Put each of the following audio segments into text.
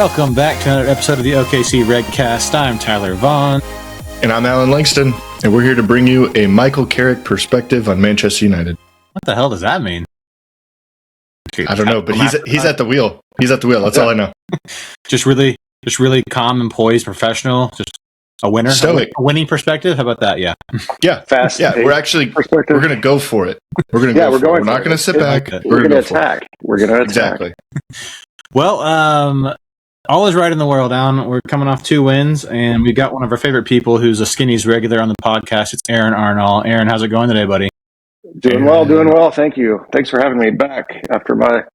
Welcome back to another episode of the OKC Redcast. I'm Tyler Vaughn. And I'm Allan Langston, and we're here to bring you a Michael Carrick perspective on Manchester United. What the hell does that mean? I don't know, but he's at the wheel. He's at the wheel. That's all I know. Just really calm and poised, professional. Just a winner. Stoic. A winning perspective. How about that? Yeah. Yeah. Fast. Yeah. We're going to go for it. We're going to go for it. We're not going to sit back. We're going to attack. We're going to attack. Exactly. Well, all is right in the world, Alan. We're coming off 2 wins, and we've got one of our favorite people who's a Skinnies regular on the podcast. It's Aaron Arnall. Aaron, how's it going today, buddy? Doing well. Thank you. Thanks for having me back after my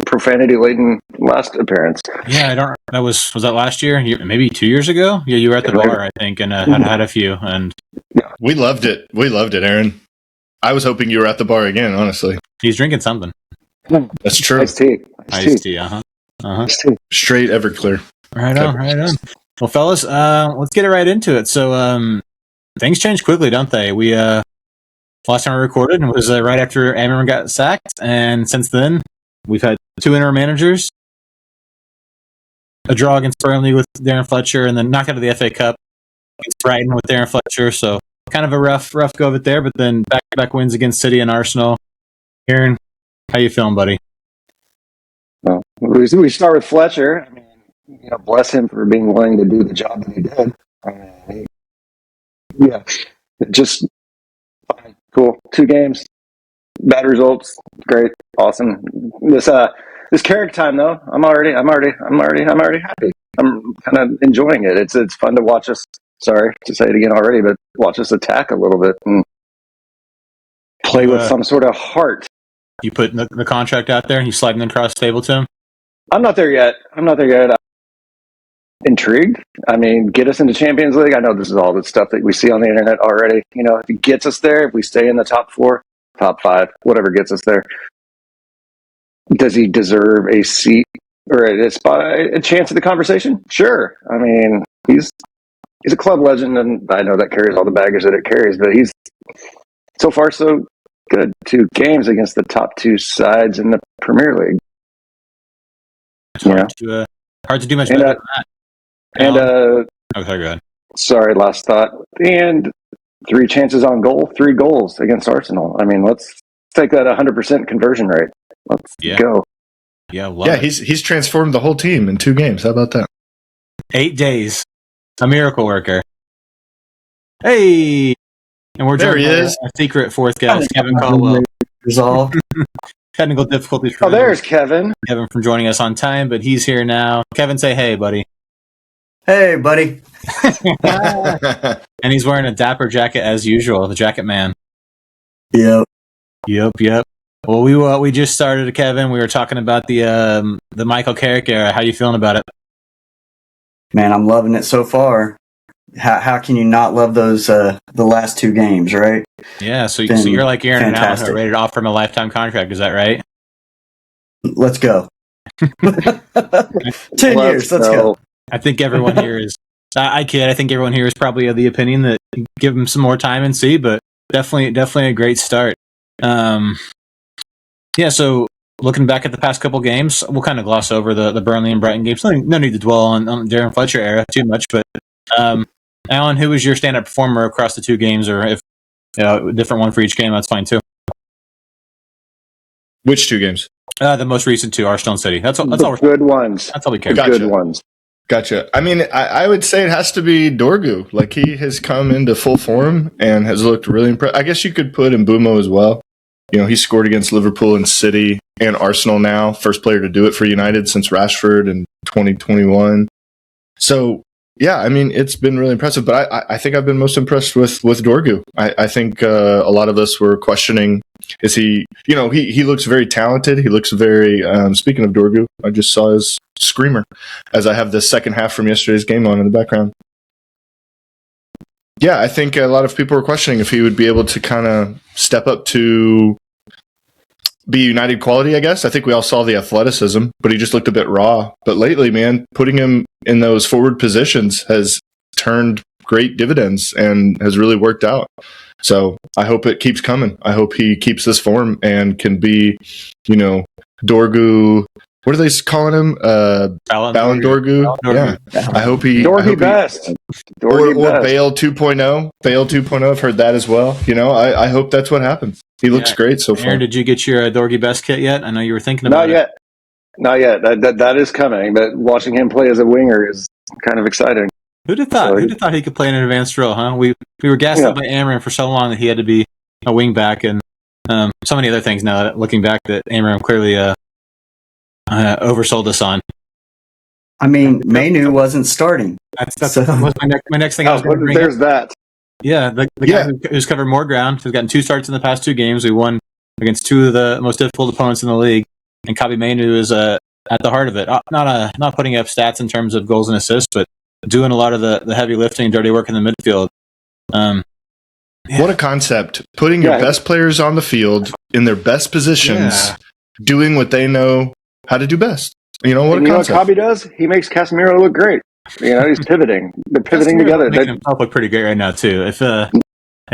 profanity-laden last appearance. Yeah, was that last year? Maybe 2 years ago? Yeah, you were at the bar, I think, and had a few. And we loved it. Aaron. I was hoping you were at the bar again, honestly. He's drinking something. That's true. Iced tea. Iced tea, Straight Everclear. Right on. Well, fellas, let's get right into it. So, things change quickly, don't they? We last time I recorded was right after Ammerman got sacked, and since then we've had 2 interim managers, a draw against Burnley with Darren Fletcher, and then knocked out of the FA Cup against Brighton with Darren Fletcher. So, kind of a rough go of it there. But then back-to-back wins against City and Arsenal. Aaron, how you feeling, buddy? Well, we start with Fletcher. I mean, bless him for being willing to do the job that he did. Just fine, cool. 2 games, bad results, great, awesome. This Carrick time though, I'm already happy. I'm kind of enjoying it. It's fun to watch us. Sorry to say it again already, but watch us attack a little bit and play with some sort of heart. You put the contract out there and you sliding across the table to him? I'm not there yet. I'm intrigued. I mean, get us into Champions League. I know this is all the stuff that we see on the internet already. If it gets us there, if we stay in the top 4, top 5, whatever gets us there, does he deserve a seat or a spot, a chance at the conversation? Sure. I mean, he's a club legend, and I know that carries all the baggage that it carries, but he's so far so good. 2 games against the top 2 sides in the Premier League. It's hard to do much better than that. And go ahead. Sorry, last thought. And 3 chances on goal, 3 goals against Arsenal. I mean, let's take that 100% conversion rate. Let's go. Yeah, he's transformed the whole team in 2 games. How about that? 8 days. A miracle worker. Hey! And we're joined by a secret 4th guest, Kevin Caldwell. Resolved. Technical difficulties. There's Kevin. Kevin from joining us on time, but he's here now. Kevin, say hey, buddy. Hey, buddy. And he's wearing a dapper jacket as usual, the jacket man. Yep. Well, we just started, Kevin. We were talking about the Michael Carrick era. How you feeling about it? Man, I'm loving it so far. How can you not love those the last 2 games, right? Yeah, so you're like Aaron and Allan, who are ready to offer him a lifetime contract. Is that right? Let's go. 10 years. Let's go. I think everyone here is. I kid. I think everyone here is probably of the opinion that give him some more time and see, but definitely a great start. So looking back at the past couple games, we'll kind of gloss over the Burnley and Brighton games. No need to dwell on Darren Fletcher era too much, but Allan, who was your stand-up performer across the 2 games, or if a different one for each game, that's fine too. Which 2 games? The most recent 2, Arsenal and City. That's all. Good ones. That's all we care. Gotcha. Good ones. Gotcha. I mean, I would say it has to be Dorgu. Like, he has come into full form and has looked really impressive. I guess you could put Mbeumo as well. He scored against Liverpool and City and Arsenal now. First player to do it for United since Rashford in 2021. So, yeah, I mean, it's been really impressive. But I think I've been most impressed with Dorgu. I think a lot of us were questioning, is he, he looks very talented. He looks very, speaking of Dorgu, I just saw his screamer as I have the second half from yesterday's game on in the background. Yeah, I think a lot of people were questioning if he would be able to kind of step up to be United quality, I guess. I think we all saw the athleticism, but he just looked a bit raw. But lately, man, putting him in those forward positions has turned great dividends and has really worked out. So I hope it keeps coming. I hope he keeps this form and can be, Dorgu what are they calling him? Ballon Dorgu. Yeah. I hope he. Dorgy best. Dorgy Or best. Bale 2.0. Bale 2.0. I've heard that as well. I hope that's what happens. He looks great so far. Aaron, did you get your Dorgy best kit yet? I know you were thinking about it. Not yet. That is coming, but watching him play as a winger is kind of exciting. Who'd have thought? Who'd have thought he could play in an advanced role? Huh? We were gassed up by Amram for so long that he had to be a wing back, and so many other things. Now that looking back, that Amram clearly oversold us on. I mean, Mainu wasn't starting. That was my next thing. I was going to bring. There's that. Yeah, the guy who's covered more ground, who's gotten 2 starts in the past 2 games. We won against 2 of the most difficult opponents in the league, and Kabi Mainu is at the heart of it. Not putting up stats in terms of goals and assists, but doing a lot of the heavy lifting and dirty work in the midfield. What a concept. Putting your best players on the field in their best positions, doing what they know how to do best. What a concept. You know what Kabi does? He makes Casemiro look great. He's pivoting. They're pivoting together. Making himself look pretty great right now, too. If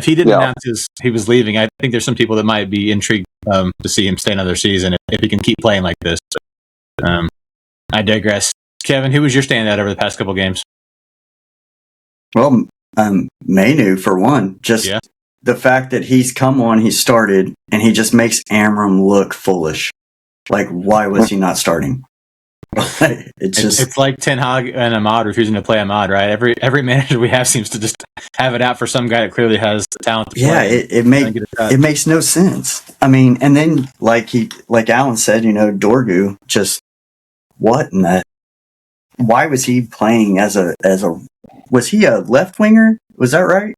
he didn't announce he was leaving, I think there's some people that might be intrigued to see him stay another season if he can keep playing like this. I digress. Kevin, who was your standout over the past couple games? Well, Mainu for one. Just the fact that he's come on, he started, and he just makes Amram look foolish. Like, why was he not starting? It's like Ten Hag and Ahmad refusing to play Ahmad, right? Every manager we have seems to just have it out for some guy that clearly has talent to play. It makes no sense. I mean, and then like Allan said, Dorgu, just what in that? Why was he playing as a was he a left winger? Was that right?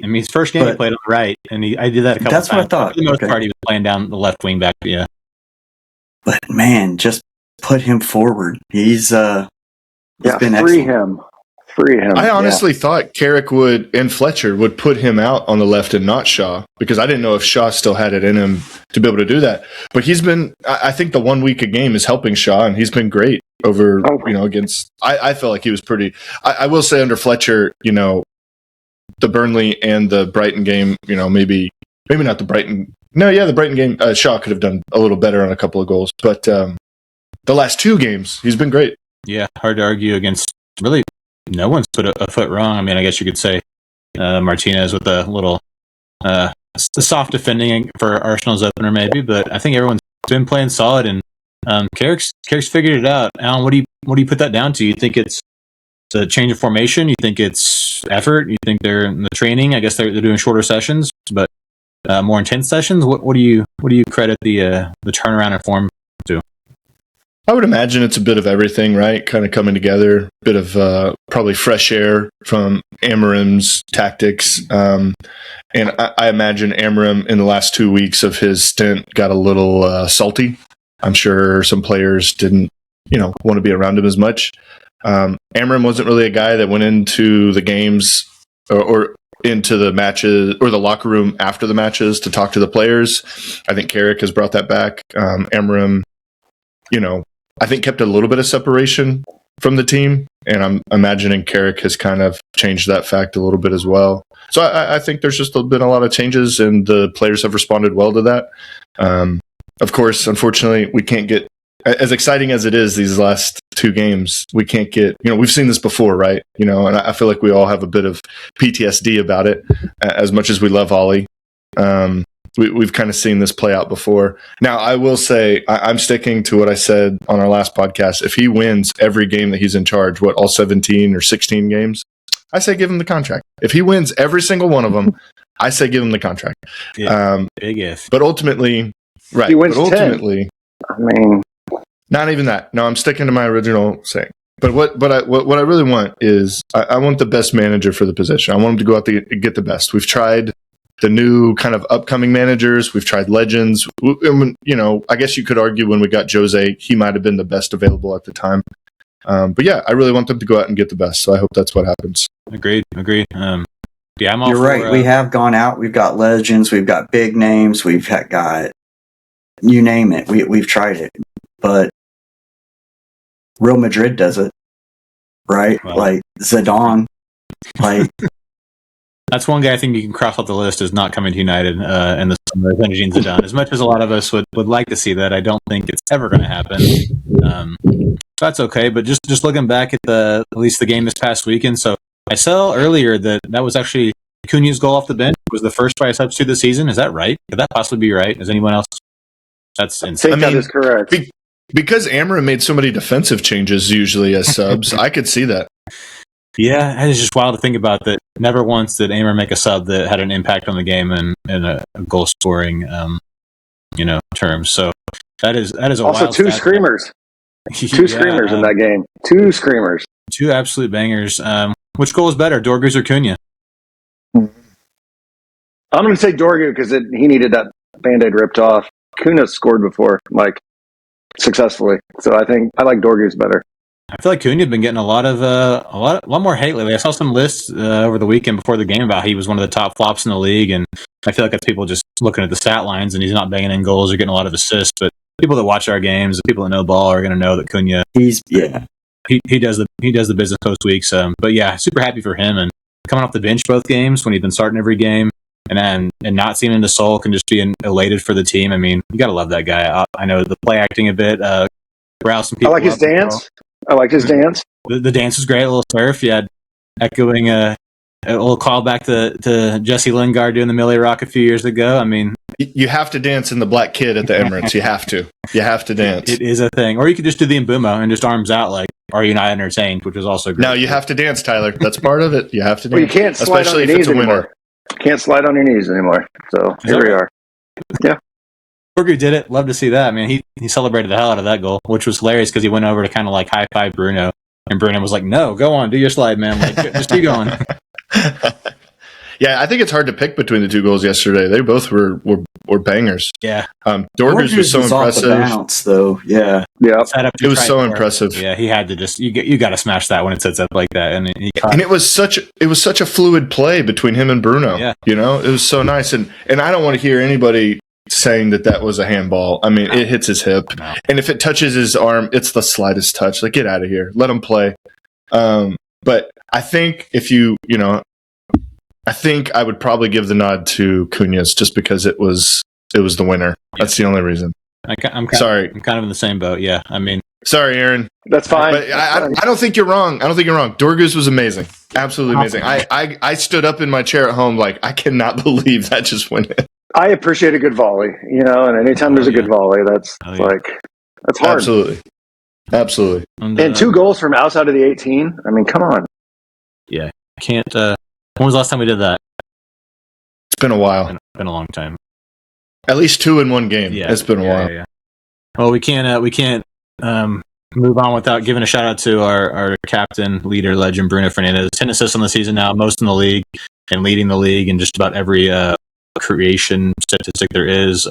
His first game he played on the right, and I did that a couple times. That's what I thought. For the most part, he was playing down the left wing back, But man, just put him forward. He's been free him. I honestly thought Carrick and Fletcher would put him out on the left and not Shaw, because I didn't know if Shaw still had it in him to be able to do that. But he's been, I think the 1 week a game is helping Shaw, and he's been great over, against, I felt like he was pretty, I will say under Fletcher, the Burnley and the Brighton game, maybe not the Brighton. No, the Brighton game, Shaw could have done a little better on a couple of goals. But the last 2 games, he's been great. Yeah, hard to argue against. Really, no one's put a foot wrong. I mean, I guess you could say Martinez with a little soft defending for Arsenal's opener, maybe. But I think everyone's been playing solid, and Carrick's figured it out. Alan, what do you put that down to? You think it's a change of formation? You think it's effort? You think they're in the training? I guess they're doing shorter sessions, but more intense sessions. What do you credit the turnaround in form to? I would imagine it's a bit of everything, right? Kind of coming together. A bit of probably fresh air from Amram's tactics. And I imagine Amram in the last 2 weeks of his stint got a little salty. I'm sure some players didn't, want to be around him as much. Amram wasn't really a guy that went into the games or into the matches or the locker room after the matches to talk to the players. I think Carrick has brought that back. Amram, I think kept a little bit of separation from the team, and I'm imagining Carrick has kind of changed that fact a little bit as well. So I think there's just been a lot of changes, and the players have responded well to that. Of course, unfortunately, we can't get as exciting as it is these last 2 games. We can't get, we've seen this before, right? And I feel like we all have a bit of PTSD about it, as much as we love Ollie. We've kind of seen this play out before. Now, I will say, I'm sticking to what I said on our last podcast. If he wins every game that he's in charge, all 17 or 16 games, I say give him the contract. If he wins every single one of them, I say give him the contract. Yeah, big if. But ultimately, right. He wins but ultimately, 10. I mean, not even that. No, I'm sticking to my original saying. But what I really want is I want the best manager for the position. I want him to go out there and get the best. We've tried the new kind of upcoming managers. We've tried legends. I guess you could argue when we got Jose, he might have been the best available at the time. But yeah, I really want them to go out and get the best. So I hope that's what happens. Agreed. Yeah, I'm all You're right. We have gone out. We've got legends. We've got big names. We've got you name it. We've tried it, but Real Madrid does it, right? Well, like Zidane, like That's one guy I think you can cross off the list as not coming to United in the summer. Zinedine Zidane. As much as a lot of us would like to see that, I don't think it's ever going to happen. That's okay. But just looking back at at least the game this past weekend. So I saw earlier that was actually Cunha's goal off the bench was the first by a substitute this season. Is that right? Could that possibly be right? Is anyone else? That's insane. I think that is correct. Because Amram made so many defensive changes usually as subs, I could see that. Yeah, it's just wild to think about that. Never once did Amram make a sub that had an impact on the game in a goal scoring, terms. So that is a also wild two stat. Screamers. Two screamers in that game. Two screamers. Two absolute bangers. Which goal is better, Dorgu's or Cunha? I'm going to say Dorgu because he needed that Band-Aid ripped off. Cunha scored before, successfully. So I think I like Dorgu's better. I feel like Cunha had been getting a lot more hate lately. I saw some lists over the weekend before the game about he was one of the top flops in the league, and I feel like that's people just looking at the stat lines, and he's not banging in goals or getting a lot of assists. But people that watch our games, the people that know ball, are going to know that Cunha he does the business most weeks. But yeah, super happy for him and coming off the bench both games when he'd been starting every game, and not seeing into Seoul can just be elated for the team. I mean, you got to love that guy. I know the play acting a bit. Rouse some people. I like his dance. I like his dance. The dance is great. A little surf. You had echoing a little callback to Jesse Lingard doing the Millie Rock a few years ago. I mean, you have to dance in the Black Kid at the Emirates. You have to dance. It is a thing. Or you could just do the Mbumo and just arms out like, "Are you not entertained?" Which is also great. No, you have to dance, Tyler. That's part of it. You have to dance. Well, you can't slide on your knees anymore. Can't slide on your knees anymore. So here we are. Yeah. Dorgu did it. Love to see that. I mean, he celebrated the hell out of that goal, which was hilarious because he went over to kind of like high five Bruno, and Bruno was like, "No, go on, do your slide, man. Like, just keep going." Yeah, I think it's hard to pick between the two goals yesterday. They both were bangers. Yeah. Dorgu's was so impressive. Off the bounce, though. Yeah. It was so impressive. Yeah, he had to just you got to smash that when it sets up like that, and it was such a fluid play between him and Bruno. Yeah. It was so nice, and I don't want to hear anybody saying that was a handball. I mean, it hits his hip, and if it touches his arm, it's the slightest touch. Like, get out of here, let him play. But I think I think I would probably give the nod to Cunha's just because it was the winner. That's the only reason. I'm sorry. I'm kind of in the same boat. Yeah, I mean, sorry, Aaron. That's fine. But I don't think you're wrong. Dorgu's was amazing. Absolutely amazing. I stood up in my chair at home like, I cannot believe that just went in. I appreciate a good volley, and anytime there's a good volley, that's that's hard. Absolutely. And 2 goals from outside of the 18. I mean, come on. Yeah, I can't. When was the last time we did that? It's been a while. It's been a long time. At least 2 in one game. Yeah, it's been a while. Yeah. Well, we can't move on without giving a shout out to our captain, leader, legend Bruno Fernandes. 10 assists on the season now, most in the league, and leading the league in just about every creation statistic there is.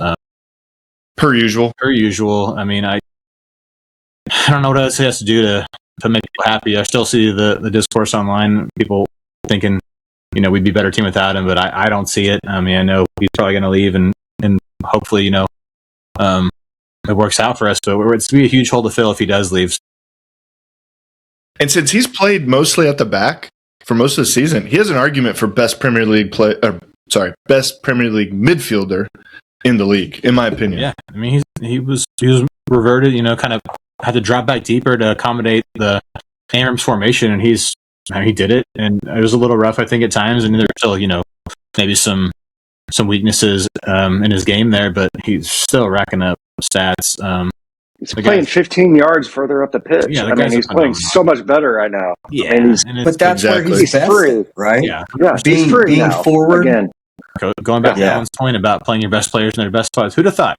Per usual. I mean, I don't know what else he has to do to make people happy. I still see the discourse online, people thinking, we'd be a better team without him, but I don't see it. I mean, I know he's probably going to leave, and hopefully, it works out for us. But it's going to be a huge hole to fill if he does leave. And since he's played mostly at the back for most of the season, he has an argument for best Premier League midfielder in the league, in my opinion. Yeah, I mean, he was reverted. Kind of had to drop back deeper to accommodate the Amram's formation, and he did it, and it was a little rough, I think, at times, and there's still, maybe some weaknesses in his game there, but he's still racking up stats. He's playing 15 yards further up the pitch. Yeah, I mean, he's playing so much better right now. Yeah, but that's where he's best, free, right? Yeah, he's free being now, forward again. Going back to Alan's point about playing your best players in their best spots. Who'd have thought?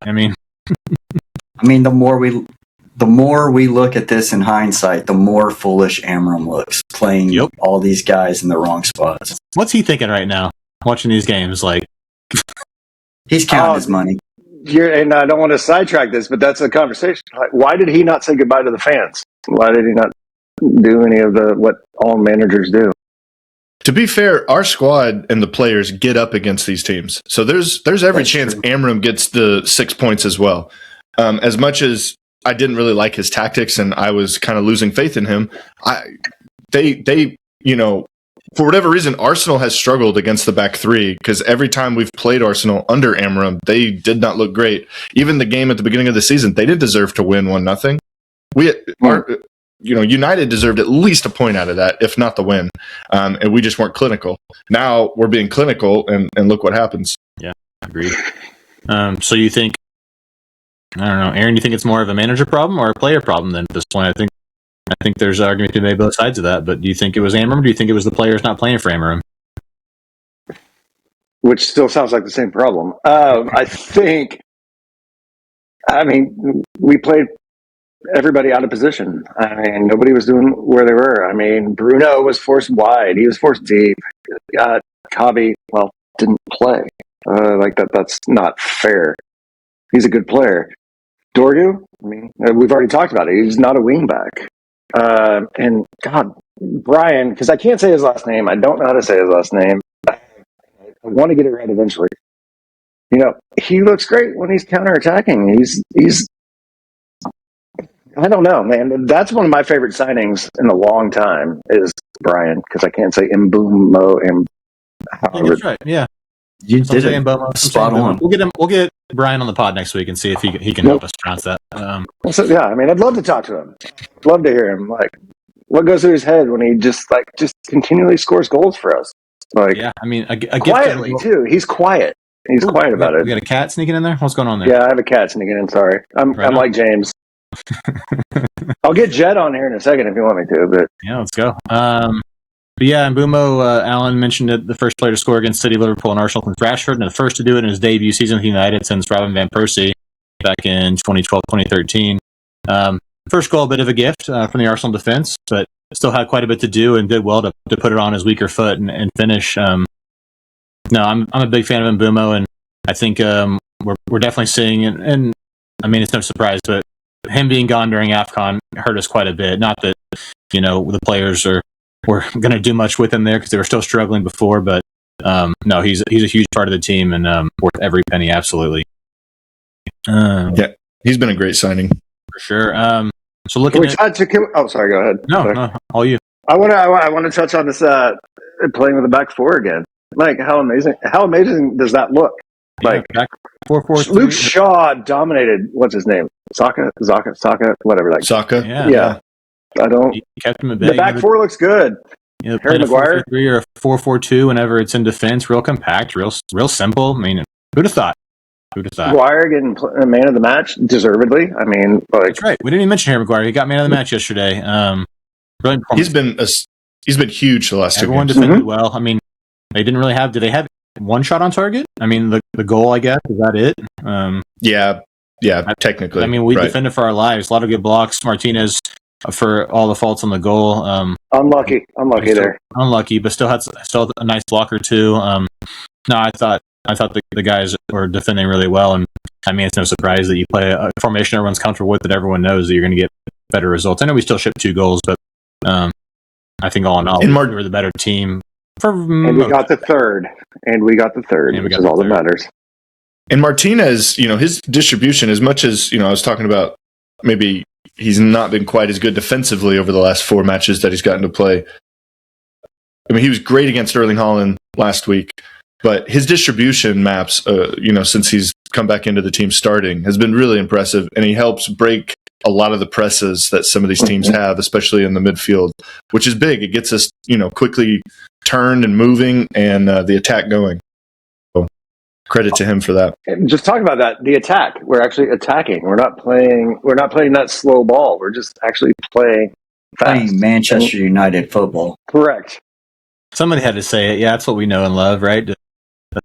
I mean, the more we look at this in hindsight, the more foolish Amram looks playing all these guys in the wrong spots. What's he thinking right now, watching these games? Like, he's counting his money. And I don't want to sidetrack this, but that's a conversation. Like, why did he not say goodbye to the fans? Why did he not do any of what all managers do? To be fair, our squad and the players get up against these teams. So there's every chance Amram gets the 6 points as well. As much as I didn't really like his tactics and I was kind of losing faith in him, they for whatever reason, Arsenal has struggled against the back three because every time we've played Arsenal under Amram, they did not look great. Even the game at the beginning of the season, they didn't deserve to win 1-0. United deserved at least a point out of that, if not the win, and we just weren't clinical. Now we're being clinical, and look what happens. Yeah, agreed. So you think, I don't know, Aaron, you think it's more of a manager problem or a player problem then at this point? I think there's argument to be made both sides of that, but do you think it was Amram or do you think it was the players not playing for Amram? Which still sounds like the same problem. We played everybody out of position. Nobody was doing where they were. Bruno was forced wide. He was forced deep. Kabi, didn't play. That's not fair. He's a good player. Dorgu, we've already talked about it. He's not a wingback. And God, Brian, because I can't say his last name. I don't know how to say his last name. I want to get it right eventually. He looks great when he's counterattacking. He's I don't know, man. That's one of my favorite signings in a long time is Brian, because I can't say Mbumo and That's right. Yeah. You did it. Spot on. We'll get Brian on the pod next week and see if he can help us pronounce that. I'd love to talk to him. Love to hear him. What goes through his head when he just continually scores goals for us? Quietly too. He's quiet. He's quiet about it. You got a cat sneaking in there? What's going on there? Yeah, I have a cat sneaking in. Sorry, I'm like James. I'll get Jed on here in a second if you want me to. But yeah, let's go. Mbumo, Allan mentioned it, the first player to score against City, Liverpool, and Arsenal since Rashford, and the first to do it in his debut season with United since Robin van Persie back in 2012-2013. First goal, a bit of a gift from the Arsenal defense, but still had quite a bit to do and did well to put it on his weaker foot and finish. I'm a big fan of Mbumo, and I think we're definitely seeing, and it's no surprise, but him being gone during AFCON hurt us quite a bit. Not that, the players were going to do much with him there because they were still struggling before, but no, he's a huge part of the team and worth every penny, absolutely. Yeah, he's been a great signing. For sure. So looking sorry, go ahead. No, all you. I want to touch on this playing with the back four again. How amazing does that look? Back 4-4-3. Luke Shaw dominated. What's his name? Saka, whatever. Saka. Yeah. He kept him at bay. The back four looks good. Harry Maguire. 4-3 or a 4-4-2 whenever it's in defense. Real compact. Real simple. Who'd have thought? Maguire getting man of the match deservedly. That's right. We didn't even mention Harry Maguire. He got man of the match yesterday. Brilliant performance. He's been huge the last 2 games. Everyone defended well. They didn't really have. Did they have one shot on target? The goal, I guess, is that it? Yeah, technically. We defended for our lives. A lot of good blocks. Martinez for all the faults on the goal. Unlucky there. Unlucky, but still had a nice block or two. I thought the guys were defending really well, and it's no surprise that you play a formation everyone's comfortable with, that everyone knows that you're going to get better results. I know we still shipped 2 goals, but I think all in all, we were the better team. And we got the third, which is all that matters. And Martinez, his distribution, as much as, I was talking about maybe he's not been quite as good defensively over the last 4 matches that he's gotten to play. He was great against Erling Haaland last week, but his distribution maps, since he's come back into the team starting, has been really impressive, and he helps break a lot of the presses that some of these teams have, especially in the midfield, which is big. It gets us, quickly turned and moving and the attack going. So credit to him for that. Just talk about that. The attack. We're actually attacking. We're not playing that slow ball. We're just actually playing fast. Playing Manchester United football. Correct. Somebody had to say it. Yeah, that's what we know and love, right? The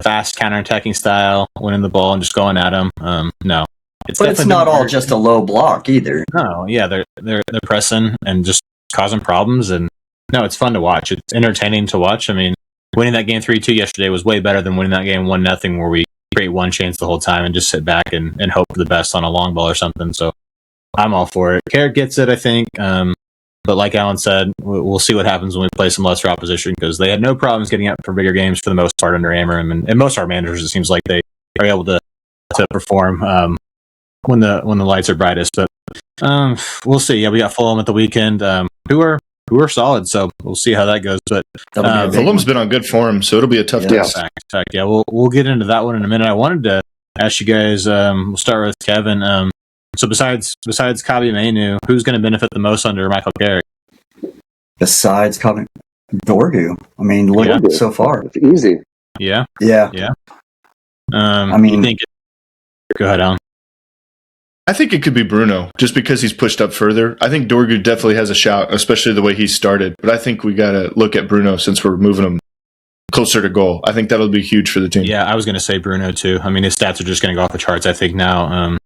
fast counterattacking style, winning the ball and just going at them. No. But it's not all just a low block either. No, yeah, they're pressing and just causing problems, and no, it's fun to watch. It's entertaining to watch. Winning that game 3-2 yesterday was way better than winning that game 1-0, where we create one chance the whole time and just sit back and hope for the best on a long ball or something. So I'm all for it. Carrick gets it, I think. But like Allan said, we'll see what happens when we play some lesser opposition, because they had no problems getting up for bigger games for the most part under Amram, and most of our managers, it seems like they are able to perform when the lights are brightest. But we'll see. Yeah, we got Fulham at the weekend. Who are are solid. So we'll see how that goes. But Fulham's been on good form, so it'll be a tough test. Yeah, we'll get into that one in a minute. I wanted to ask you guys. We'll start with Kevin. So besides Kabi Mainu, who's going to benefit the most under Michael Carrick? Besides Dorgu. I mean, look at it so far. It's easy. Yeah. I mean, you think go ahead, Alan. I think it could be Bruno, just because he's pushed up further. I think Dorgu definitely has a shout, especially the way he started. But I think we got to look at Bruno since we're moving him closer to goal. I think that'll be huge for the team. Yeah, I was going to say Bruno too. I mean, his stats are just going to go off the charts, I think, now.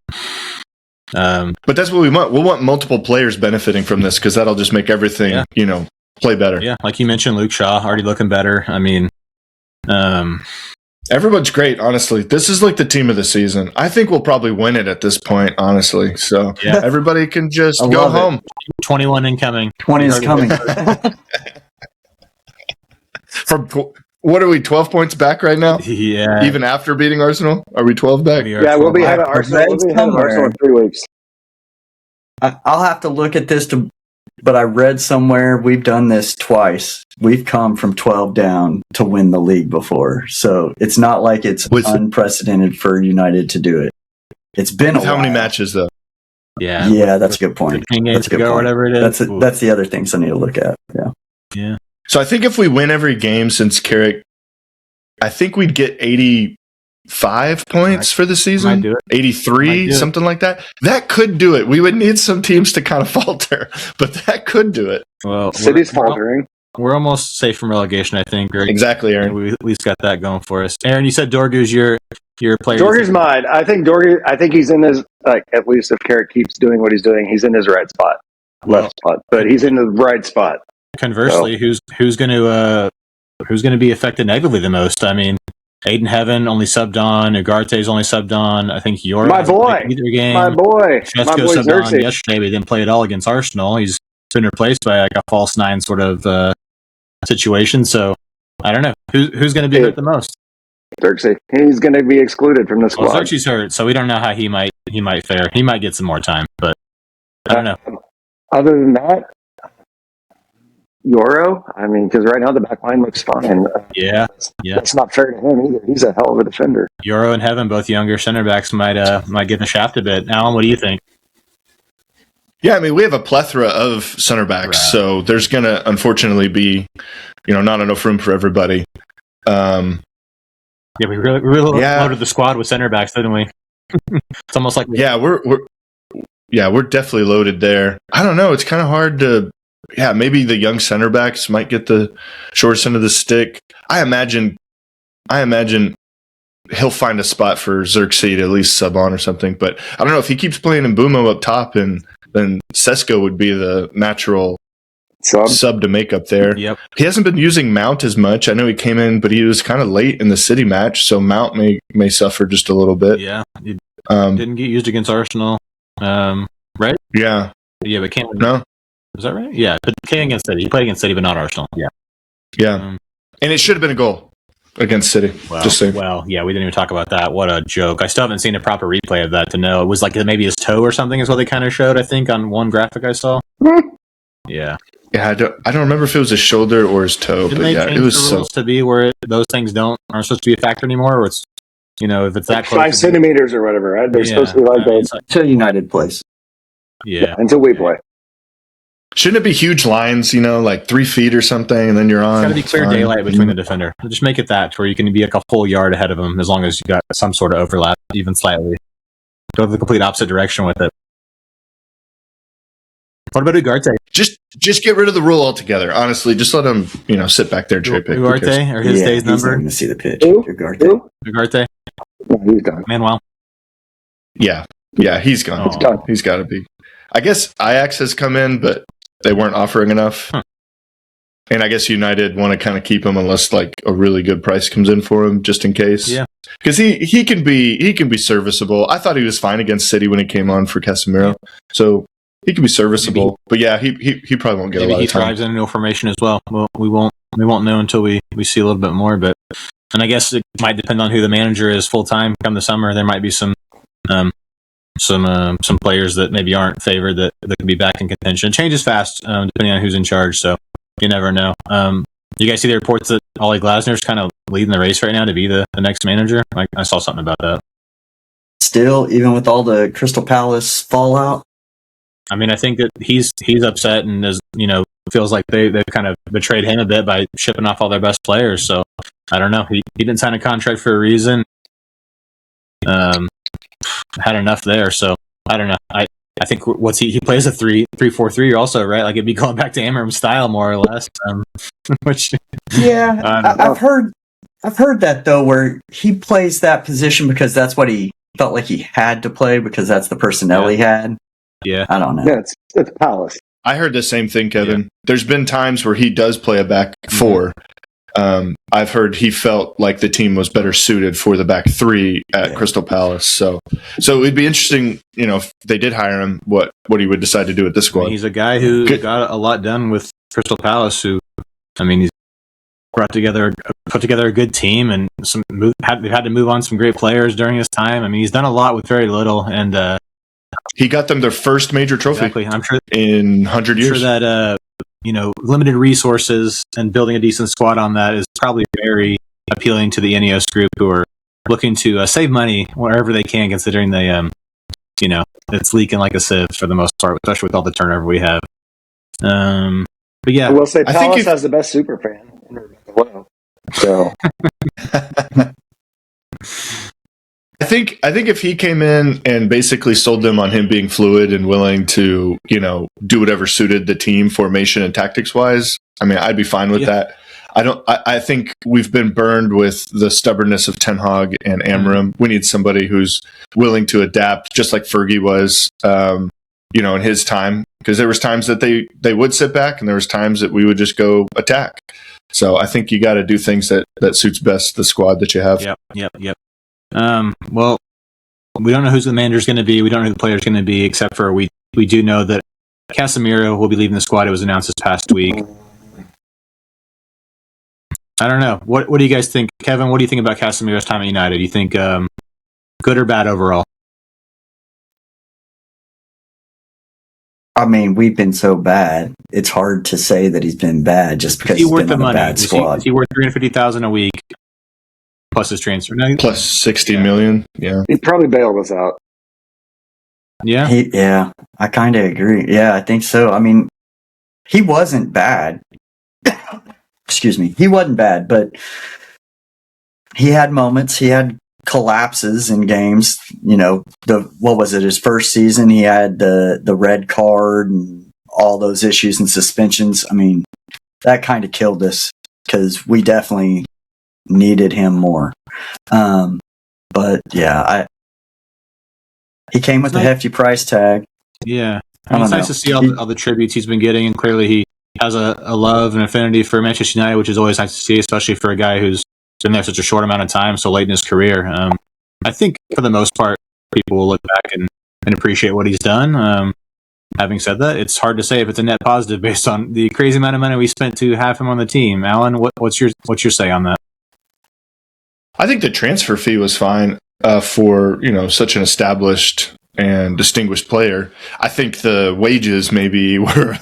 But that's what we want. We'll want multiple players benefiting from this because that'll just make everything, play better. Yeah, like you mentioned, Luke Shaw already looking better. I mean, everyone's great, honestly. This is like the team of the season. I think we'll probably win it at this point, honestly. So everybody can just go home. 21 incoming. 20 is coming. From what are we, 12 points back right now? Yeah. Even after beating Arsenal? Are we 12 back? Yeah, we'll be ahead of Arsenal. We'll be ahead of Arsenal in 3 weeks. I'll have to look at this, but I read somewhere we've done this twice. We've come from 12 down to win the league before. So it's not like it's unprecedented for United to do it. It's been a while. How many matches, though? Yeah, that's a good point. 10 games to go, whatever it is. That's the other things I need to look at. Yeah. So I think if we win every game since Carrick, I think we'd get 85 points for the season. Might do it. 83, something like that. That could do it. We would need some teams to kind of falter, but that could do it. Well, City's faltering. We're almost safe from relegation, I think. Exactly, Aaron. We at least got that going for us. Aaron, you said Dorgu's your player. Dorgu's mine. I think he's in his, at least if Carrick keeps doing what he's doing, he's in his right spot. Left spot. But he's in the right spot. Conversely, who's going to be affected negatively the most? I mean, Aiden Heaven only subbed on. Ugarte's only subbed on. I think Yoro my boy, either game. My boy subbed Xerxes. on yesterday, but he didn't play at all against Arsenal. He's been replaced by like a false 9 sort of situation. So I don't know who's going to be hurt the most. Xerxes. He's going to be excluded from the squad. Well, Xerxes hurt, so we don't know how he might fare. He might get some more time, but I don't know. Other than that, Yoro, I mean, because right now the back line looks fine. That's not fair to him either. He's a hell of a defender. Yoro and Heaven, both younger center backs, might get the shaft a bit. Alan, what do you think? Yeah, I mean, we have a plethora of center backs, so there's going to unfortunately be, not enough room for everybody. We really loaded the squad with center backs, didn't we? It's almost like we're definitely loaded there. I don't know. It's kind of hard to. Yeah, maybe the young center backs might get the short end of the stick. I imagine he'll find a spot for Xerxes to at least sub on or something. But I don't know if he keeps playing Mbumo up top, and then Sesko would be the natural sub to make up there. Yep. He hasn't been using Mount as much. I know he came in, but he was kind of late in the City match, so Mount may suffer just a little bit. Yeah, he didn't get used against Arsenal, right? Yeah, but can't. No. Is that right? Yeah, but came against City. He played against City, but not Arsenal. Yeah. And it should have been a goal against City. Just saying. Well, yeah, we didn't even talk about that. What a joke. I still haven't seen a proper replay of that to know. It was like maybe his toe or something is what they kind of showed, I think, on one graphic I saw. Yeah. Yeah, I don't remember if it was his shoulder or his toe. Didn't but they change the rules to be where those things aren't supposed to be a factor anymore? Or it's, if it's that close. 5 centimeters or whatever, right? They're supposed to be like those. Until United plays. Yeah. Until we play. Shouldn't it be huge lines, like 3 feet or something, and then you're on? It's got to be clear daylight between the defender. Just make it that to where you can be like a full yard ahead of him as long as you got some sort of overlap, even slightly. Go the complete opposite direction with it. What about Ugarte? Just get rid of the rule altogether. Honestly, just let him, sit back there, cherry pick. Ugarte or his day's number? He's not going to see the pitch. Ugarte. No, he's gone. Manuel. Yeah, he's gone. He's gone. He's got to be. I guess Ajax has come in, but they weren't offering enough. Huh. And I guess United want to kind of keep him unless like a really good price comes in for him, just in case. Yeah, because he can be serviceable. I thought he was fine against City when he came on for Casemiro, so he can be serviceable. But yeah, he probably won't get a lot of time. He thrives in a new formation as well. Well, we won't know until we see a little bit more. But and I guess it might depend on who the manager is full time come the summer. There might be some some players that maybe aren't favored that could be back in contention. It changes fast depending on who's in charge, so you never know. You guys see the reports that Ollie Glasner's kind of leading the race right now to be the next manager? I saw something about that. Still, even with all the Crystal Palace fallout? I mean, I think that he's upset and is, feels like they've kind of betrayed him a bit by shipping off all their best players. So I don't know. He didn't sign a contract for a reason. Had enough there. So I don't know. I think he plays a 3-4-3 also, right? Like it'd be going back to Amorim style more or less. Which I've heard that though, where he plays that position because that's what he felt like he had to play because that's the personnel he had. Yeah, I don't know. Yeah, it's Palace. I heard the same thing, Kevin. Yeah. There's been times where he does play a back four. I've heard he felt like the team was better suited for the back three at Crystal Palace. So it'd be interesting, if they did hire him, what he would decide to do with this squad. He's a guy who got a lot done with Crystal Palace. He's put together a good team, and had to move on some great players during his time. I mean, he's done a lot with very little, and he got them their first major trophy. Exactly. I'm sure in 100 years. I'm sure that limited resources and building a decent squad on that is probably very appealing to the Ineos group, who are looking to save money wherever they can, considering they it's leaking like a sieve for the most part, especially with all the turnover we have. But yeah, I will say Palace has the best super fan in Rebecca Lowe. So I think if he came in and basically sold them on him being fluid and willing to, do whatever suited the team formation and tactics wise, I'd be fine with that. I think we've been burned with the stubbornness of Ten Hag and Amorim. We need somebody who's willing to adapt, just like Fergie was, in his time, because there was times that they would sit back and there was times that we would just go attack. So I think you got to do things that suits best the squad that you have. Yep. Well, we don't know who the manager's going to be. We don't know who the player's going to be, except for we do know that Casemiro will be leaving the squad. It was announced this past week. I don't know. What do you guys think? Kevin, what do you think about Casemiro's time at United? Do you think good or bad overall? We've been so bad. It's hard to say that he's been bad just because he's been on a bad squad. Is he worth $350,000 a week? Plus his transfer. No, plus $60 million. Yeah. He probably bailed us out. Yeah. I kind of agree. Yeah, I think so. He wasn't bad. Excuse me. He wasn't bad, but he had moments. He had collapses in games. What was it? His first season, he had the red card and all those issues and suspensions. That kind of killed us because we definitely needed him more. But yeah, he came with a hefty price tag. Yeah. It's nice to see all the tributes he's been getting, and clearly he has a love and affinity for Manchester United, which is always nice to see, especially for a guy who's been there such a short amount of time, so late in his career. I think for the most part, people will look back and appreciate what he's done. Having said that, it's hard to say if it's a net positive based on the crazy amount of money we spent to have him on the team. Alan, what's your say on that? I think the transfer fee was fine for such an established and distinguished player. I think the wages maybe were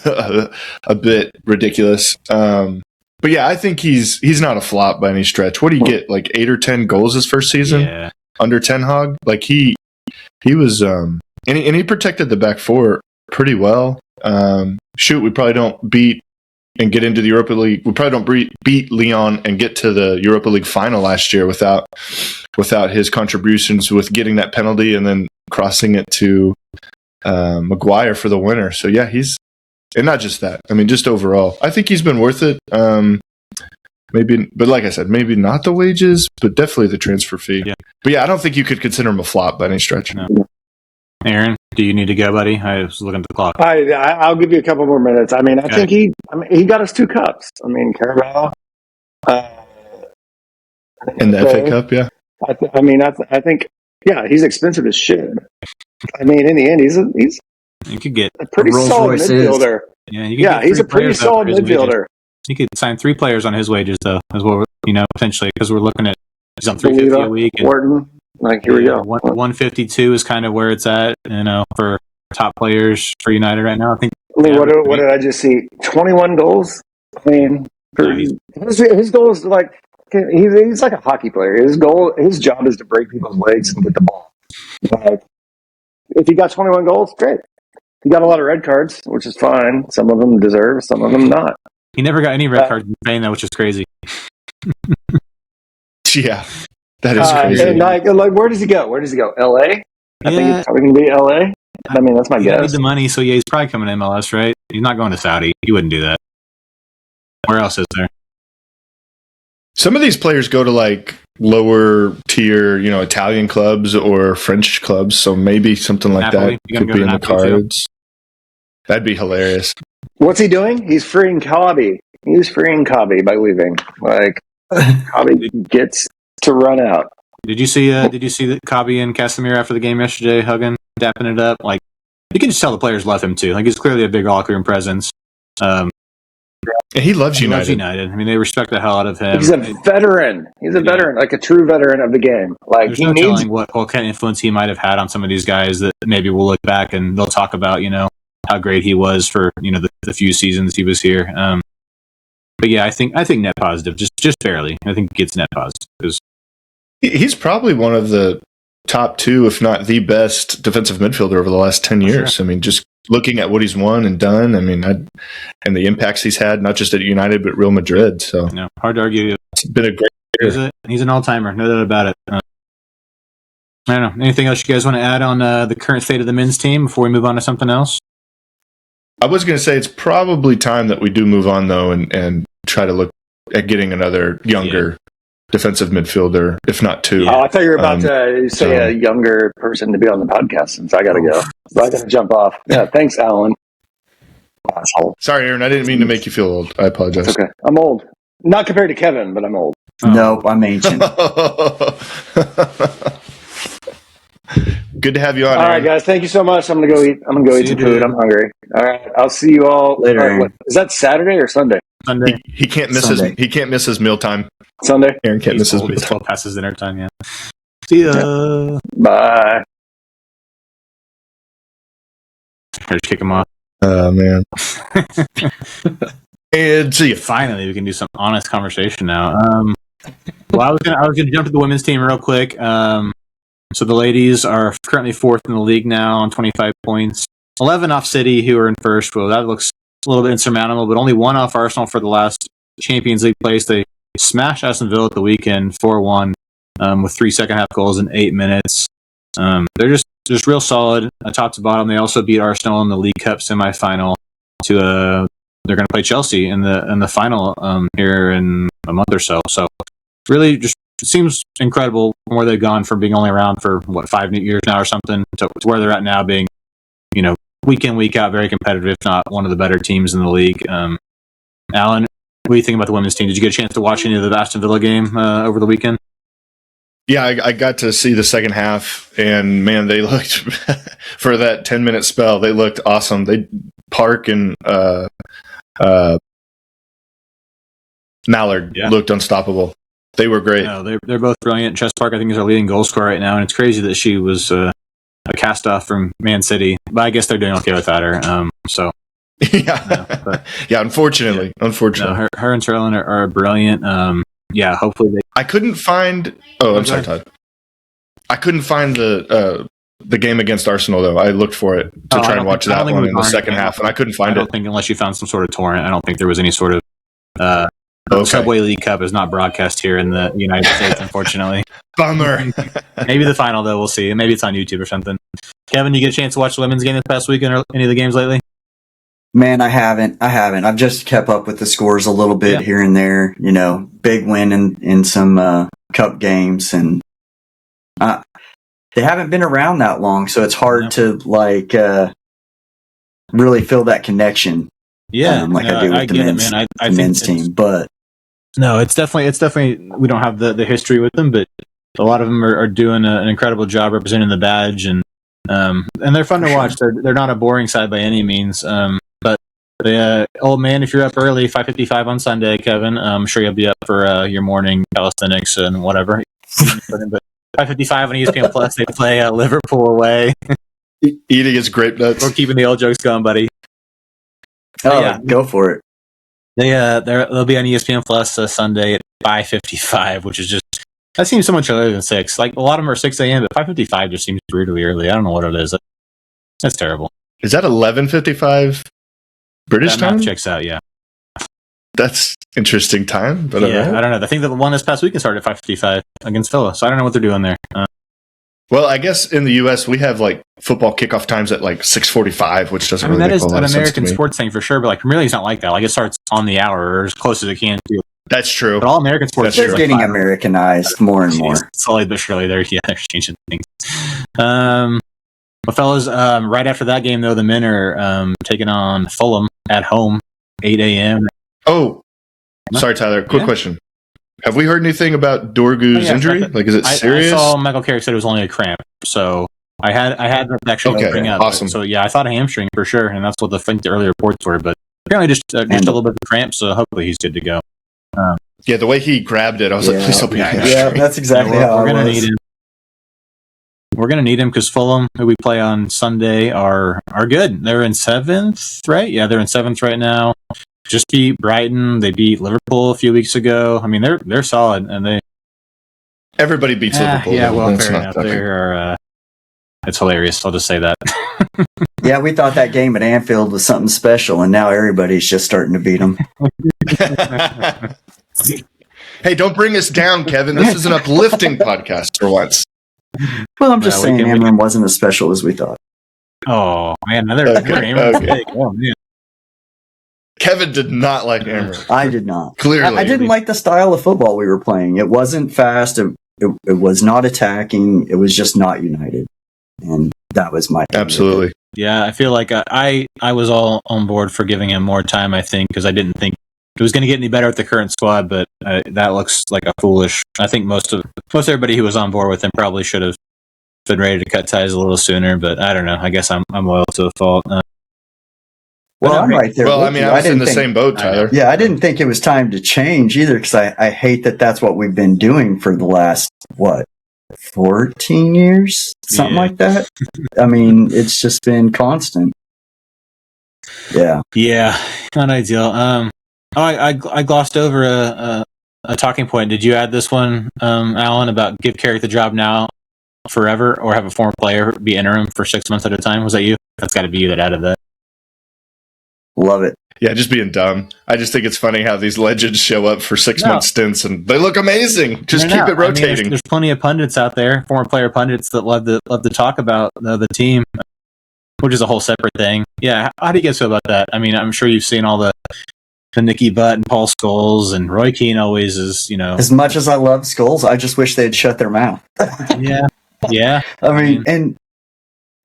a bit ridiculous. But yeah, I think he's not a flop by any stretch. What do you get? Like 8 or 10 goals his first season under Ten Hag? Like he was and he protected the back four pretty well. We probably don't beat and get into the Europa League. We probably don't beat Lyon and get to the Europa League final last year without his contributions with getting that penalty and then crossing it to Maguire for the winner. So yeah, and not just that. Just overall, I think he's been worth it. Maybe, but like I said, maybe not the wages, but definitely the transfer fee. Yeah. But yeah, I don't think you could consider him a flop by any stretch. No. Aaron, do you need to go, buddy? I was looking at the clock. I'll give you a couple more minutes. I think he got us 2 cups. Carabao. And the FA Cup, yeah. I think, he's expensive as shit. In the end, he's you could get a pretty solid midfielder. He's a pretty solid midfielder. You could sign 3 players on his wages, though, as well. Potentially, because we're looking at he's on $350 a week. Wharton. Like, here we go. 152 is kind of where it's at, for top players for United right now. I think. What did I just see? 21 goals. I mean, his goal is like he's like a hockey player. His job is to break people's legs and get the ball. Like, if he got 21 goals, great. He got a lot of red cards, which is fine. Some of them deserve, some of them not. He never got any red cards in Spain, though, which is crazy. Yeah, that is crazy. And like, where does he go? LA? I think it's probably going to be LA. I mean, that's my guess. He needs the money, so he's probably coming to MLS, right? He's not going to Saudi. He wouldn't do that. Where else is there? Some of these players go to like lower tier, Italian clubs or French clubs. So maybe something like Napoli. that could be in the cards. Too. That'd be hilarious. What's he doing? He's freeing Kabi. He's freeing Kabi by leaving. Like, Kabi gets to run out. Did you see that Kabi and Casemiro after the game yesterday, hugging, dapping it up? Like, you can just tell the players love him too. Like, he's clearly a big locker room presence. He loves United. I mean, they respect the hell out of him. He's a veteran. He's a veteran, like a true veteran of the game. Like, there's no telling what kind of influence he might have had on some of these guys that maybe we'll look back and they'll talk about, how great he was for the few seasons he was here. But yeah, I think net positive, just barely. I think he gets net positive. He's probably one of the top two, if not the best defensive midfielder over the last 10 years. Sure. I mean, just looking at what he's won and done, and the impacts he's had, not just at United, but Real Madrid. So hard to argue. It's been a great year. He's an all-timer, no doubt about it. I don't know. Anything else you guys want to add on the current state of the men's team before we move on to something else? I was going to say it's probably time that we do move on, though, and try to look at getting another younger defensive midfielder, if not two. Oh, I thought you were about to say a younger person to be on the podcast, since I got to go. So I got to jump off. Yeah, thanks, Allan. Asshole. Sorry, Aaron. I didn't mean to make you feel old. I apologize. It's okay. I'm old. Not compared to Kevin, but I'm old. Nope, I'm ancient. Good to have you on. All right, guys. Thank you so much. I'm gonna go eat. Eat some food. I'm hungry. All right. I'll see you all later. Is that Saturday or Sunday? Sunday. He can't miss his mealtime. Sunday. Aaron can't miss his mealtime. 12 passes dinner time. Yeah. See ya. Yeah. Bye. Just kick him off. Oh man. And see you. Finally, we can do some honest conversation now. Well, I was gonna jump to the women's team real quick. So the ladies are currently fourth in the league now on 25 points. 11 off City, who are in first. Well, that looks a little bit insurmountable, but only one off Arsenal for the last Champions League place. They smashed Aston Villa at the weekend 4-1 with 3 second-half goals in 8 minutes. They're just real solid top to bottom. They also beat Arsenal in the League Cup semifinal. They're going to play Chelsea in the final here in a month or so. So really just seems incredible where they've gone from being only around for 5 years now or something to where they're at now, being week in, week out, very competitive, if not one of the better teams in the league. Allan, what do you think about the women's team? Did you get a chance to watch any of the Aston Villa game over the weekend? Yeah, I got to see the second half, and man, they looked for that 10-minute spell. They looked awesome. Park and Mallard looked unstoppable. They were great. No, they're both brilliant. Chess Park, I think, is our leading goal scorer right now, and it's crazy that she was a cast-off from Man City, but I guess they're doing okay without her. Unfortunately. No, her and Sterling are brilliant. Hopefully they. I couldn't find. Oh, I'm sorry, Todd. I couldn't find the game against Arsenal though. I looked for it to try and watch that one in the second half, and I couldn't find it. I don't think unless you found some sort of torrent. I don't think there was any sort of. Subway League Cup is not broadcast here in the United States, unfortunately. Bummer. Maybe the final, though. We'll see. Maybe it's on YouTube or something. Kevin, you get a chance to watch the women's game this past weekend or any of the games lately? Man, I haven't. I've just kept up with the scores a little bit here and there. Big win in some cup games, and they haven't been around that long, so it's hard to really feel that connection. Yeah, I do with the men's team, but no, it's definitely we don't have the history with them, but a lot of them are doing an incredible job representing the badge, and they're fun to watch. They're not a boring side by any means, but the old man, if you're up early, 5:55 on Sunday, Kevin, I'm sure you'll be up for your morning calisthenics and whatever. But 5:55 on ESPN Plus. They play Liverpool away. Eating his grape nuts. We're keeping the old jokes going, buddy. Oh, yeah. go for it. They'll be on ESPN Plus Sunday at 5:55, which is just that seems so much earlier than 6. Like a lot of them are 6 a.m., but 5:55 just seems brutally early. I don't know what it is. That's terrible. Is that 11:55 British That time? math checks out. Yeah, That's interesting time. But yeah. I don't know. I think the one this past weekend started at 5:55 against Villa, so I don't know what they're doing there. Well, I guess in the U.S. we have like football kickoff times at like 6:45, which doesn't really that make is a lot an of sense to American me. sports thing for sure, but like Premier League's not like that. Like it starts on the hour or as close as it can to. That's true. But all American sports That's are They're true. like getting 5. Americanized more and more. Slowly but surely, they're changing things. Well, fellas, right after that game, though, the men are taking on Fulham at home, 8 a.m. Oh, sorry, Tyler. Quick question. Have we heard anything about Dorgu's injury? Like, is it serious? I saw Michael Carrick said it was only a cramp, so I had that actually to bring up. Awesome. So yeah, I thought a hamstring for sure, and that's what the early reports were. But apparently, just a little bit of a cramp, so hopefully he's good to go. Yeah, the way he grabbed it, I was like, please don't be a hamstring. Yeah, that's exactly how we're I gonna was. need him. We're gonna need him because Fulham, who we play on Sunday, are good. They're in 7th, right? Yeah, they're in 7th right now. Just beat Brighton. They beat Liverpool a few weeks ago. I mean, they're solid, and Everybody beats Liverpool. Yeah, well, That's fair not enough. that big. They're it's hilarious. I'll just say that. Yeah, we thought that game at Anfield was something special, and now everybody's just starting to beat them. Hey, don't bring us down, Kevin. This is an uplifting podcast for once. Well, I'm just No, saying we Amram wasn't as special as we thought. Oh man, another Okay. mistake. Oh man. Kevin did not like Amram. I did not. Clearly. I didn't like the style of football we were playing. It wasn't fast. It was not attacking. It was just not united. And that was my thing. Absolutely. Yeah, I feel like I was all on board for giving him more time. I think because I didn't think it was going to get any better with the current squad, but that looks like a foolish. I think most everybody who was on board with him probably should have been ready to cut ties a little sooner. But I don't know. I guess I'm loyal to a fault. Well, I'm right there. Well, with I mean, you. I was in didn't the think- same boat, Tyler. Yeah, I didn't think it was time to change either because I hate that that's what we've been doing for the last, 14 years? Something Yeah. like that. I mean, it's just been constant. Yeah. Yeah, not ideal. I glossed over a talking point. Did you add this one, Allan, about give Carrick the job now forever or have a former player be interim for 6 months at a time? Was that you? That's got to be you that added that. Love it. Yeah, just being dumb. I just think it's funny how these legends show up for 6-month stints and they look amazing. Just keep it rotating. I mean, there's plenty of pundits out there, former player pundits that love to talk about the team, which is a whole separate thing. Yeah, how do you guys feel about that? I mean, I'm sure you've seen all the Nicky Butt and Paul Scholes and Roy Keane always is, As much as I love Skulls, I just wish they'd shut their mouth. yeah. I mean, and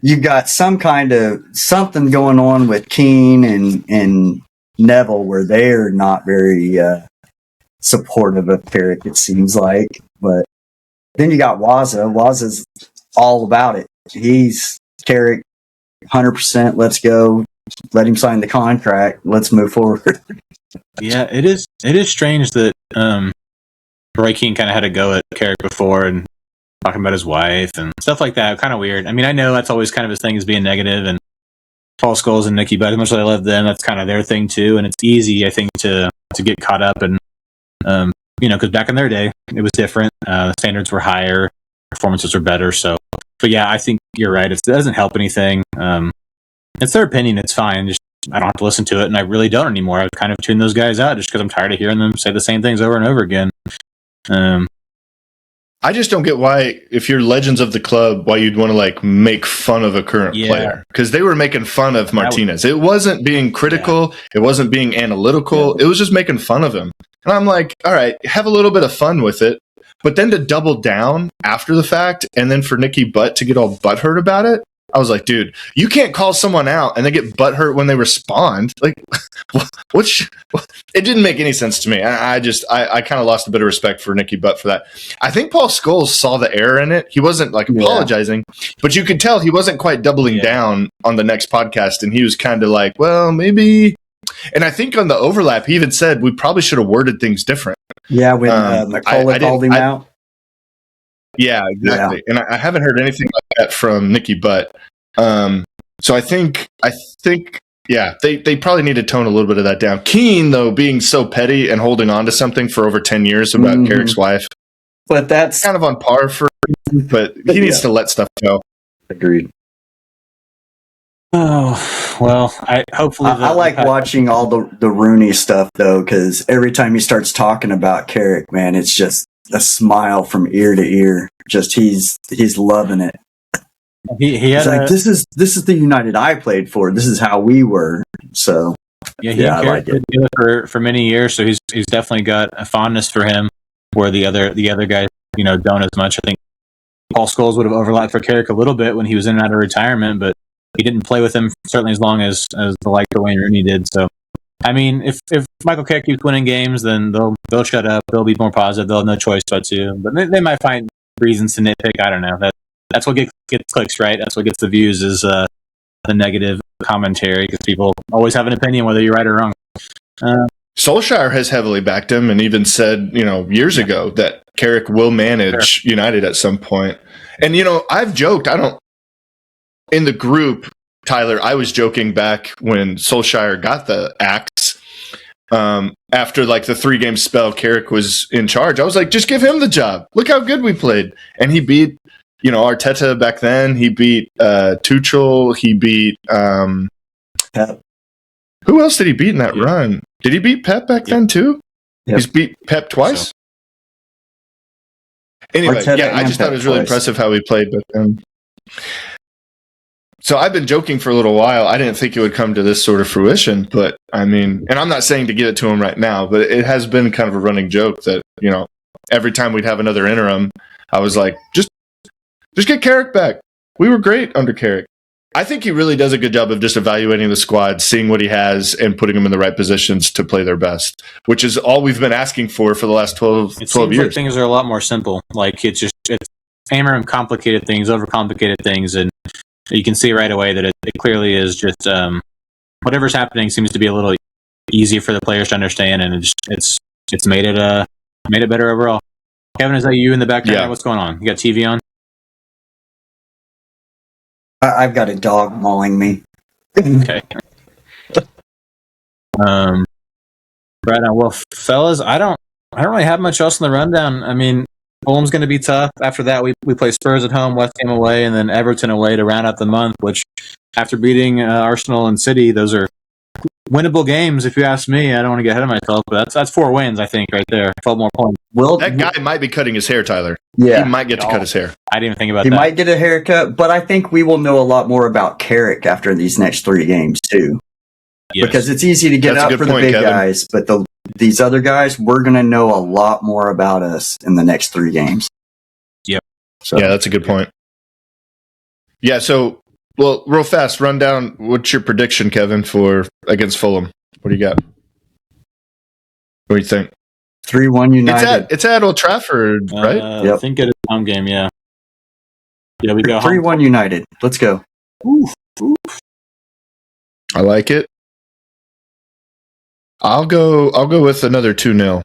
you got some kind of something going on with Keane and Neville where they're not very supportive of Carrick, it seems like. But then you got Waza. Waza's all about it. He's Carrick 100%. Let's go. Let him sign the contract. Let's move forward. Yeah, it is strange that Roy Keane kind of had to go at Carrick before and talking about his wife and stuff like that. Kind of weird. I mean, I know that's always kind of his thing is being negative, and Paul Scholes and Nicky Butt, as much as I love them, that's kind of their thing too. And it's easy, I think, to get caught up and because back in their day it was different. The standards were higher, performances were better. So, but yeah, I think you're right. It doesn't help anything. It's their opinion. It's fine. Just I don't have to listen to it, and I really don't anymore. I've kind of tuned those guys out just because I'm tired of hearing them say the same things over and over again. I just don't get why, if you're legends of the club, why you'd want to make fun of a current player. Because they were making fun of Martinez. It wasn't being critical. It wasn't being analytical. It was just making fun of him. And I'm like, all right, have a little bit of fun with it. But then to double down after the fact, and then for Nicky Butt to get all butthurt about it, I was like, dude, you can't call someone out and they get butthurt when they respond. Like, it didn't make any sense to me. I kind of lost a bit of respect for Nicky Butt for that. I think Paul Scholes saw the error in it. He wasn't apologizing, but you could tell he wasn't quite doubling down on the next podcast. And he was kind of like, well, maybe. And I think on the overlap, he even said we probably should have worded things different. Yeah, when McCullough called him out. Yeah, exactly. And I haven't heard anything like that from Nikki Butt. So I think, yeah, they probably need to tone a little bit of that down. Keen, though, being so petty and holding on to something for over 10 years about Carrick's wife. But that's kind of on par for him, but he needs to let stuff go. Agreed. Oh, well, I like watching all the Rooney stuff, though, because every time he starts talking about Carrick, man, it's just a smile from ear to ear. Just he's loving it. He's like, this is the United I played for. This is how we were. So yeah, I like it for many years. So he's definitely got a fondness for him, where the other guys, don't as much. I think Paul Scholes would have overlapped for Carrick a little bit when he was in and out of retirement, but he didn't play with him certainly as long as the like of Wayne Rooney did. So, I mean, if Michael Carrick keeps winning games, then they'll shut up. They'll be more positive. They'll have no choice but to. But they might find reasons to nitpick. I don't know. That's what gets clicks, right? That's what gets the views is the negative commentary, because people always have an opinion whether you're right or wrong. Solskjaer has heavily backed him and even said, years ago that Carrick will manage United at some point. And, I've joked, in the group, Tyler, I was joking back when Solskjaer got the axe. After like the 3-game spell, Carrick was in charge. I was like, just give him the job. Look how good we played. And he beat, Arteta back then. He beat Tuchel. He beat Pep. Who else did he beat in that run? Did he beat Pep back then too? Yep. He's beat Pep twice? So. Anyway, Arteta I just thought it was really impressive how he played. But so I've been joking for a little while. I didn't think it would come to this sort of fruition, but I mean, and I'm not saying to give it to him right now, but it has been kind of a running joke that, every time we'd have another interim, I was like, just get Carrick back. We were great under Carrick. I think he really does a good job of just evaluating the squad, seeing what he has, and putting them in the right positions to play their best, which is all we've been asking for the last 12 years. Like things are a lot more simple. Like it's hammering complicated things, overcomplicated things, and you can see right away that it clearly is just whatever's happening seems to be a little easier for the players to understand, and it's made it better overall. Kevin, is that you in the background? Yeah. What's going on? You got TV on? I've got a dog mauling me. Okay. Right on. Well, fellas, I don't really have much else in the rundown. I mean, Fulham's going to be tough. After that, we play Spurs at home, West Ham away, and then Everton away to round out the month, which after beating Arsenal and City, those are winnable games, if you ask me. I don't want to get ahead of myself, but that's 4 wins, I think, right there. 12 more points. Well, that guy might be cutting his hair, Tyler. Yeah. He might get to cut his hair. I didn't even think about that. He might get a haircut, but I think we will know a lot more about Carrick after these next 3 games, too. Yes. Because it's easy to get up for the big guys, but these other guys, we're going to know a lot more about us in the next 3 games. Yep. So, yeah, that's a good point. Yeah, so, well, real fast, run down. What's your prediction, Kevin, for against Fulham? What do you got? What do you think? 3-1 United. It's at Old Trafford, right? Yep. I think it's a home game, yeah. Yeah, we go 3-1 United. Let's go. Oof. I like it. I'll go with another 2-0.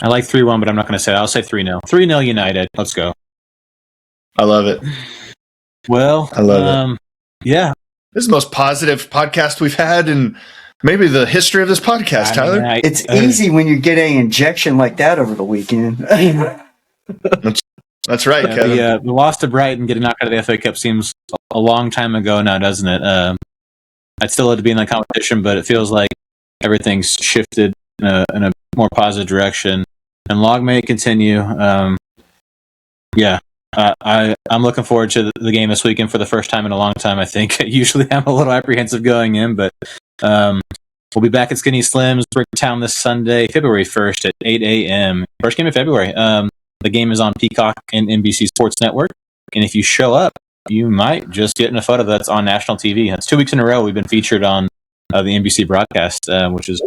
I like 3-1, but I'm not going to say it. I'll say 3-0. 3-0 United. Let's go. I love it. Well, I love it. Yeah. This is the most positive podcast we've had in maybe the history of this podcast, Tyler. It's easy when you get an injection like that over the weekend. That's right, Kevin. The loss to Brighton, getting knocked out of the FA Cup seems a long time ago now, doesn't it? I'd still love to be in that competition, but it feels like everything's shifted in a more positive direction. And long may it continue. I'm looking forward to the game this weekend for the first time in a long time, I think. Usually I'm a little apprehensive going in, but we'll be back at Skinny Slim's Bricktown this Sunday, February 1st at 8 a.m. First game of February. The game is on Peacock and NBC Sports Network. And if you show up, you might just get in a photo that's on national TV. That's 2 weeks in a row we've been featured on the NBC broadcast, which is...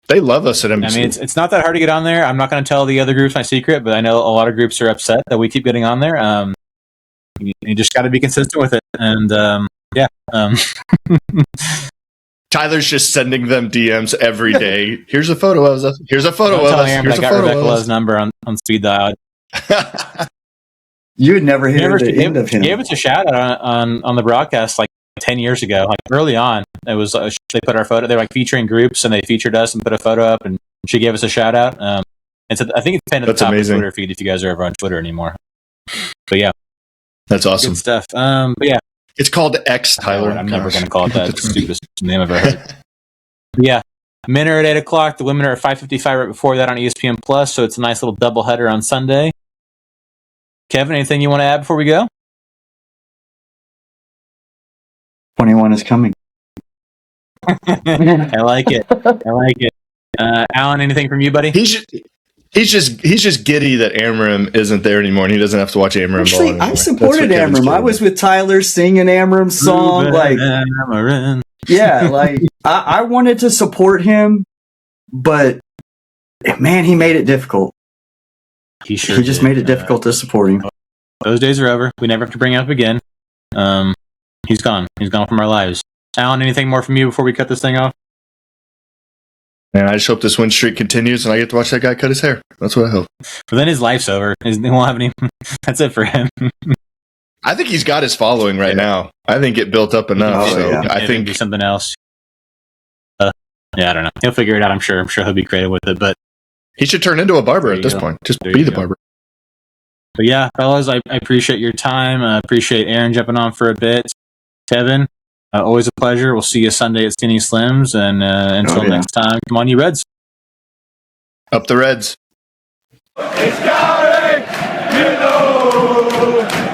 They love us at NBC. I mean, it's not that hard to get on there. I'm not going to tell the other groups my secret, but I know a lot of groups are upset that we keep getting on there. You just got to be consistent with it. And, Tyler's just sending them DMs every day. Here's a photo of us. Here's a photo Don't of tell us. Aaron, Here's but a I got photo Rebecca of Love's us. number on speed dial. You would never hear the end of him. Gave us a shout out on the broadcast like 10 years ago, like early on. It was they put our photo. They're like featuring groups, and they featured us and put a photo up, and she gave us a shout out. And so I think it's pinned at the top of the Twitter feed if you guys are ever on Twitter anymore. But yeah, that's awesome. Good stuff. But yeah, it's called X Tyler. I'm never going to call it that. It's the stupidest name I've ever heard. But yeah, men are at 8 o'clock. The women are at 5:55 right before that on ESPN Plus. So it's a nice little doubleheader on Sunday. Kevin, anything you want to add before we go? 21 is coming. I like it. Allan, anything from you, buddy? He's just giddy that Amram isn't there anymore, and he doesn't have to watch Amram. Actually, ball anymore. I supported Amram. I was with Tyler singing Amram's song. I wanted to support him, but man, he made it difficult. He just made it difficult to support him. Those days are over. We never have to bring him up again. He's gone. He's gone from our lives. Allan, anything more from you before we cut this thing off? And I just hope this win streak continues and I get to watch that guy cut his hair. That's what I hope. But then his life's over. He won't have any. That's it for him. I think he's got his following right now. I think it built up enough. I think do something else. I don't know. He'll figure it out. I'm sure he'll be creative with it. But he should turn into a barber at this point. Just be the barber. But yeah, fellas, I appreciate your time. I appreciate Aaron jumping on for a bit. Kevin, always a pleasure. We'll see you Sunday at Skinny Slims. And until next time, come on, you Reds. Up the Reds. It's Carrick, you know.